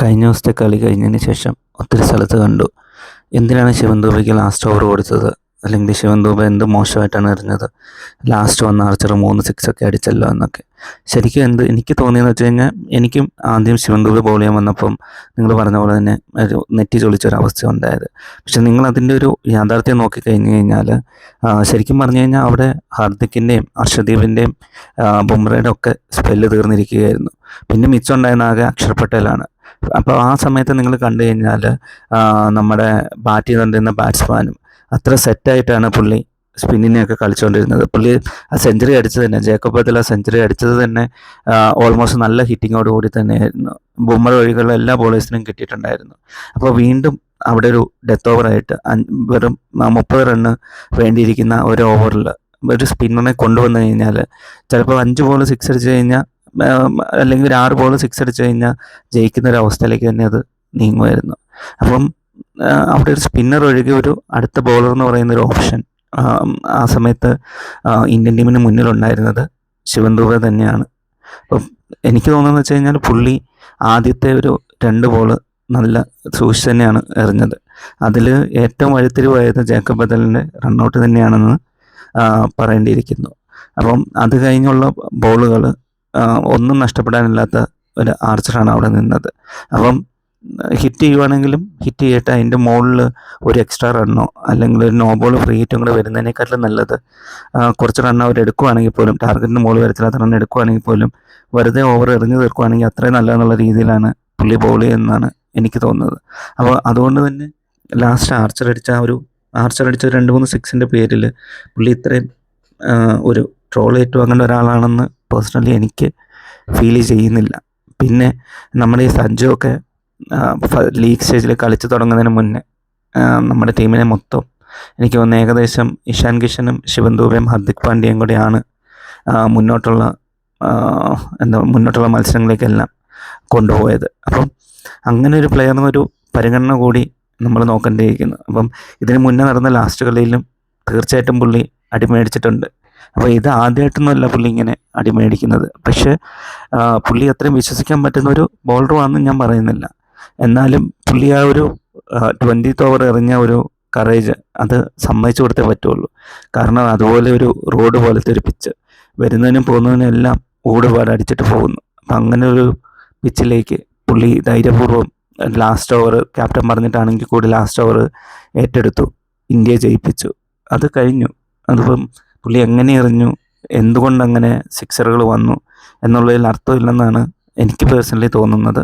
കഴിഞ്ഞ ദിവസത്തെ കളി കഴിഞ്ഞതിന് ശേഷം ഒത്തിരി സ്ഥലത്ത് കണ്ടു. എന്തിനാണ് ശിവൻ ദുബെയ്ക്ക് ലാസ്റ്റ് ഓവർ കൊടുത്തത്, അല്ലെങ്കിൽ ശിവൻ ദുബെ എന്ത് മോശമായിട്ടാണ് എറിഞ്ഞത്, ലാസ്റ്റ് വന്ന ആർച്ചർ 3 സിക്സൊക്കെ അടിച്ചല്ലോ എന്നൊക്കെ. ശരിക്കും എനിക്ക് തോന്നിയെന്ന് വെച്ച് കഴിഞ്ഞാൽ, എനിക്കും ആദ്യം ശിവൻ ദുബെ ബോൾ ചെയ്യാൻ വന്നപ്പം നിങ്ങൾ പറഞ്ഞ പോലെ തന്നെ ഒരു നെറ്റി ചൊളിച്ചൊരവസ്ഥ ഉണ്ടായത്. പക്ഷെ നിങ്ങൾ അതിൻ്റെ ഒരു യാഥാർത്ഥ്യം നോക്കിക്കഴിഞ്ഞ് കഴിഞ്ഞാൽ, ശരിക്കും പറഞ്ഞു കഴിഞ്ഞാൽ അവിടെ ഹാർദിക്കിൻ്റെയും അർഷദീപിൻ്റെയും ബുംറയുടെ ഒക്കെ സ്പെല്ല് തീർന്നിരിക്കുകയായിരുന്നു. പിന്നെ മിച്ചമുണ്ടായിരുന്ന ആകെ അക്ഷർ പട്ടേലാണ്. അപ്പോൾ ആ സമയത്ത് നിങ്ങൾ കണ്ടു കഴിഞ്ഞാൽ നമ്മുടെ ബാറ്റ് ചെയ്തുകൊണ്ടിരുന്ന ബാറ്റ്സ്മാനും അത്ര സെറ്റായിട്ടാണ് പുള്ളി സ്പിന്നിനെയൊക്കെ കളിച്ചുകൊണ്ടിരുന്നത്. പുള്ളി ആ സെഞ്ചുറി അടിച്ചത് തന്നെ, ജേക്കബ് ബദൽ ആ സെഞ്ചുറി അടിച്ചത് തന്നെ ഓൾമോസ്റ്റ് നല്ല ഹിറ്റിങ്ങോട് കൂടി തന്നെയായിരുന്നു. ബുംറ ഒഴികെയുള്ള എല്ലാ ബോളേഴ്സിനും കിട്ടിയിട്ടുണ്ടായിരുന്നു. അപ്പോൾ വീണ്ടും അവിടെ ഒരു ഡെത്ത് ഓവറായിട്ട് വെറും 30 റണ്ണ് വേണ്ടിയിരിക്കുന്ന ഒരു ഓവറിൽ ഒരു സ്പിന്നറിനെ കൊണ്ടുവന്നു കഴിഞ്ഞാൽ ചിലപ്പോൾ 5 ബോൾ സിക്സ് അടിച്ചു കഴിഞ്ഞാൽ, അല്ലെങ്കിൽ ഒരു 6 ബോൾ സിക്സ് അടിച്ചു കഴിഞ്ഞാൽ ജയിക്കുന്ന ഒരു അവസ്ഥയിലേക്ക് തന്നെ അത് നീങ്ങുമായിരുന്നു. അപ്പം അവിടെ ഒരു സ്പിന്നർ ഒഴികെ ഒരു അടുത്ത ബോളർ എന്ന് പറയുന്ന ഒരു ഓപ്ഷൻ ആ സമയത്ത് ഇന്ത്യൻ ടീമിന് മുന്നിലുണ്ടായിരുന്നത് ശിവൻ ദുബെ തന്നെയാണ്. അപ്പം എനിക്ക് തോന്നുന്നത് വെച്ച് കഴിഞ്ഞാൽ, പുള്ളി ആദ്യത്തെ ഒരു 2 ബോള് നല്ല സൂക്ഷിച്ച് തന്നെയാണ് എറിഞ്ഞത്. അതിൽ ഏറ്റവും വഴിത്തിരിവായത് ജേക്കബ് ബദലിൻ്റെ റണ്ണൗട്ട് തന്നെയാണെന്ന് പറയേണ്ടിയിരിക്കുന്നു. അപ്പം അത് കഴിഞ്ഞുള്ള ബോളുകൾ ഒന്നും നഷ്ടപ്പെടാനില്ലാത്ത ഒരു ആർച്ചറാണ് അവിടെ നിന്നത്. അപ്പം ഹിറ്റ് ചെയ്യുവാണെങ്കിലും ഹിറ്റ് ചെയ്യട്ടെ, അതിൻ്റെ മുകളിൽ ഒരു എക്സ്ട്രാ റണ്ണോ അല്ലെങ്കിൽ ഒരു നോ ബോൾ ഫ്രീ ഹിറ്റും കൂടെ വരുന്നതിനേക്കാളും നല്ലത് കുറച്ച് റണ്ണ് അവർ എടുക്കുവാണെങ്കിൽ പോലും, ടാർഗറ്റിന് മുകളിൽ വരത്തില്ലാത്ത റണ്ണ് എടുക്കുവാണെങ്കിൽ പോലും വെറുതെ ഓവർ എറിഞ്ഞു തീർക്കുവാണെങ്കിൽ അത്രയും നല്ലതെന്നുള്ള രീതിയിലാണ് പുള്ളി ബോൾ ചെയ്യുന്നതാണ് എനിക്ക് തോന്നുന്നത്. അപ്പോൾ അതുകൊണ്ട് തന്നെ ലാസ്റ്റ് ആർച്ചർ അടിച്ച 2-3 സിക്സിൻ്റെ പേരിൽ പുള്ളി ഇത്രയും ഒരു ട്രോൾ ഏറ്റുവാങ്ങേണ്ട ഒരാളാണെന്ന് പേഴ്സണലി എനിക്ക് ഫീൽ ചെയ്യുന്നില്ല. പിന്നെ നമ്മുടെ ഈ സഞ്ജു ഒക്കെ ലീഗ് സ്റ്റേജിൽ കളിച്ച് തുടങ്ങുന്നതിന് മുന്നേ നമ്മുടെ ടീമിനെ മൊത്തം എനിക്ക് തോന്നുന്നു ഏകദേശം ഇഷാൻ കിഷനും ശിവൻ ദുബെയും ഹാർദിക് പാണ്ഡ്യയും കൂടെയാണ് മുന്നോട്ടുള്ള മത്സരങ്ങളിലേക്കെല്ലാം കൊണ്ടുപോയത്. അപ്പം അങ്ങനെ ഒരു പ്ലെയറിനൊരു പരിഗണന കൂടി നമ്മൾ നോക്കേണ്ടിയിരിക്കുന്നു. അപ്പം ഇതിന് മുന്നേ നടന്ന ലാസ്റ്റ് കളിയിലും തീർച്ചയായിട്ടും പുള്ളി അടിമേടിച്ചിട്ടുണ്ട്. അപ്പോൾ ഇത് ആദ്യമായിട്ടൊന്നുമല്ല പുള്ളി ഇങ്ങനെ അടിമേടിക്കുന്നത്. പക്ഷേ പുള്ളി അത്രയും വിശ്വസിക്കാൻ പറ്റുന്ന ഒരു ബോളറുമാണെന്ന് ഞാൻ പറയുന്നില്ല. എന്നാലും പുള്ളി ആ ഒരു 20th ഓവർ എറിഞ്ഞ ഒരു കറേജ് അത് സമ്മതിച്ചു കൊടുത്തേ പറ്റുള്ളൂ. കാരണം അതുപോലെ ഒരു റോഡ് പോലത്തെ ഒരു പിച്ച് വരുന്നതിനും പോകുന്നതിനും എല്ലാം ഓടുപാട് അടിച്ചിട്ട് പോകുന്നു. അപ്പം അങ്ങനെ ഒരു പിച്ചിലേക്ക് പുള്ളി ധൈര്യപൂർവ്വം ലാസ്റ്റ് ഓവർ, ക്യാപ്റ്റൻ പറഞ്ഞിട്ടാണെങ്കിൽ കൂടി ലാസ്റ്റ് ഓവർ ഏറ്റെടുത്തു, ഇന്ത്യയെ ജയിപ്പിച്ചു. അത് കഴിഞ്ഞു. അതിപ്പം പുള്ളി എങ്ങനെ എറിഞ്ഞു, എന്തുകൊണ്ടങ്ങനെ സിക്സറുകൾ വന്നു എന്നുള്ളതിൽ അർത്ഥമില്ലെന്നാണ് എനിക്ക് പേഴ്സണലി തോന്നുന്നത്.